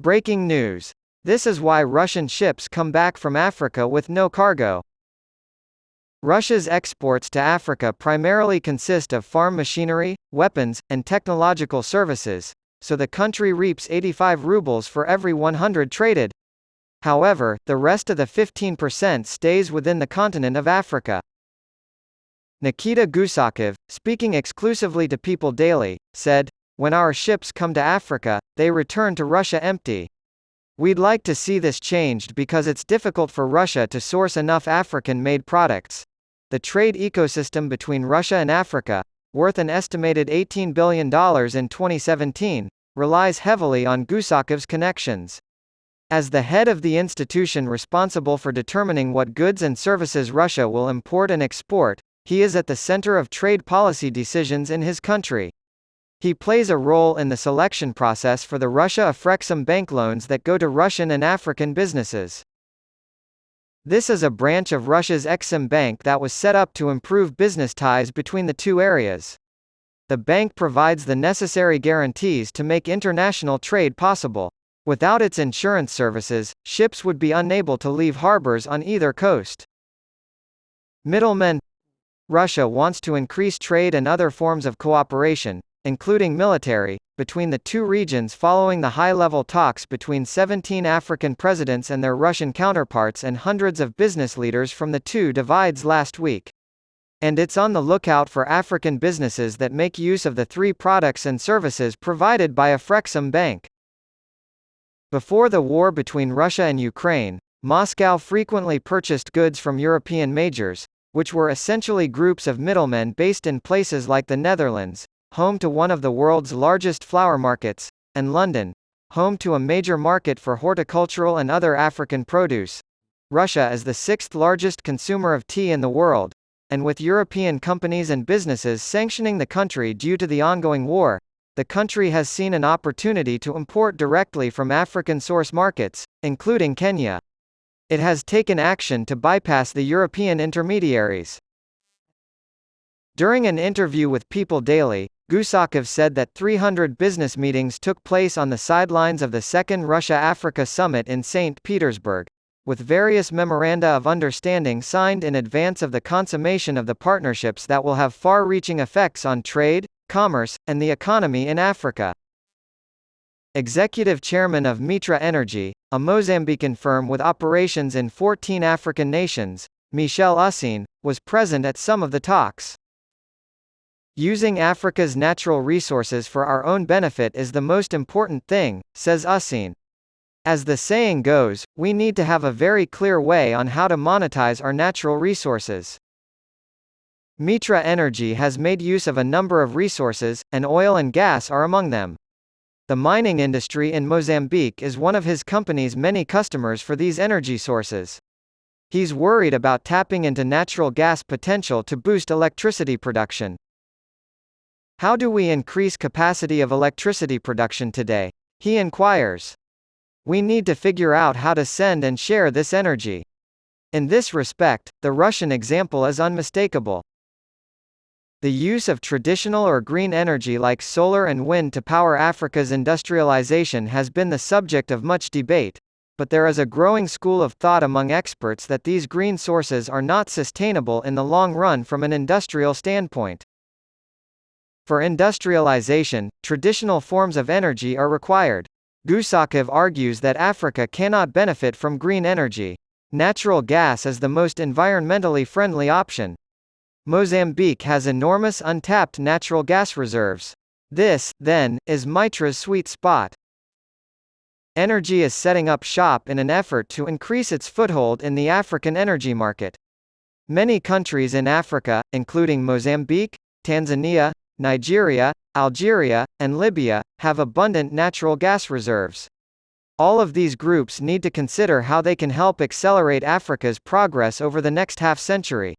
Breaking news. This is why Russian ships come back from Africa with no cargo. Russia's exports to Africa primarily consist of farm machinery, weapons, and technological services, so the country reaps 85 rubles for every 100 traded. However, the rest of the 15% stays within the continent of Africa. Nikita Gusakov, speaking exclusively to People Daily, said, "When our ships come to Africa, they return to Russia empty. We'd like to see this changed because it's difficult for Russia to source enough African-made products. The trade ecosystem between Russia and Africa, worth an estimated $18 billion in 2017, relies heavily on Gusakov's connections. As the head of the institution responsible for determining what goods and services Russia will import and export, he is at the center of trade policy decisions in his country. He plays a role in the selection process for the Russia-Afrexim bank loans that go to Russian and African businesses. This is a branch of Russia's Exim Bank that was set up to improve business ties between the two areas. The bank provides the necessary guarantees to make international trade possible. Without its insurance services, ships would be unable to leave harbors on either coast. Middlemen. Russia wants to increase trade and other forms of cooperation, including military, between the two regions following the high-level talks between 17 African presidents and their Russian counterparts and hundreds of business leaders from the two divides last week. And it's on the lookout for African businesses that make use of the three products and services provided by Afrexim Bank. Before the war between Russia and Ukraine, Moscow frequently purchased goods from European majors, which were essentially groups of middlemen based in places like the Netherlands, home to one of the world's largest flower markets, and London, home to a major market for horticultural and other African produce. Russia is the sixth largest consumer of tea in the world, and with European companies and businesses sanctioning the country due to the ongoing war, the country has seen an opportunity to import directly from African source markets, including Kenya. It has taken action to bypass the European intermediaries. During an interview with People Daily, Gusakov said that 300 business meetings took place on the sidelines of the Second Russia-Africa Summit in St. Petersburg, with various memoranda of understanding signed in advance of the consummation of the partnerships that will have far-reaching effects on trade, commerce, and the economy in Africa. Executive Chairman of Mitra Energy, a Mozambican firm with operations in 14 African nations, Michel Ussine, was present at some of the talks. "Using Africa's natural resources for our own benefit is the most important thing," says Ussine. "As the saying goes, we need to have a very clear way on how to monetize our natural resources." Mitra Energy has made use of a number of resources, and oil and gas are among them. The mining industry in Mozambique is one of his company's many customers for these energy sources. He's worried about tapping into natural gas potential to boost electricity production. "How do we increase capacity of electricity production today?" he inquires. "We need to figure out how to send and share this energy." In this respect, the Russian example is unmistakable. The use of traditional or green energy like solar and wind to power Africa's industrialization has been the subject of much debate, but there is a growing school of thought among experts that these green sources are not sustainable in the long run from an industrial standpoint. For industrialization, traditional forms of energy are required. Gusakov argues that Africa cannot benefit from green energy. Natural gas is the most environmentally friendly option. Mozambique has enormous untapped natural gas reserves. This, then, is Mitra's sweet spot. Energy is setting up shop in an effort to increase its foothold in the African energy market. Many countries in Africa, including Mozambique, Tanzania, Nigeria, Algeria, and Libya, have abundant natural gas reserves. All of these groups need to consider how they can help accelerate Africa's progress over the next half-century.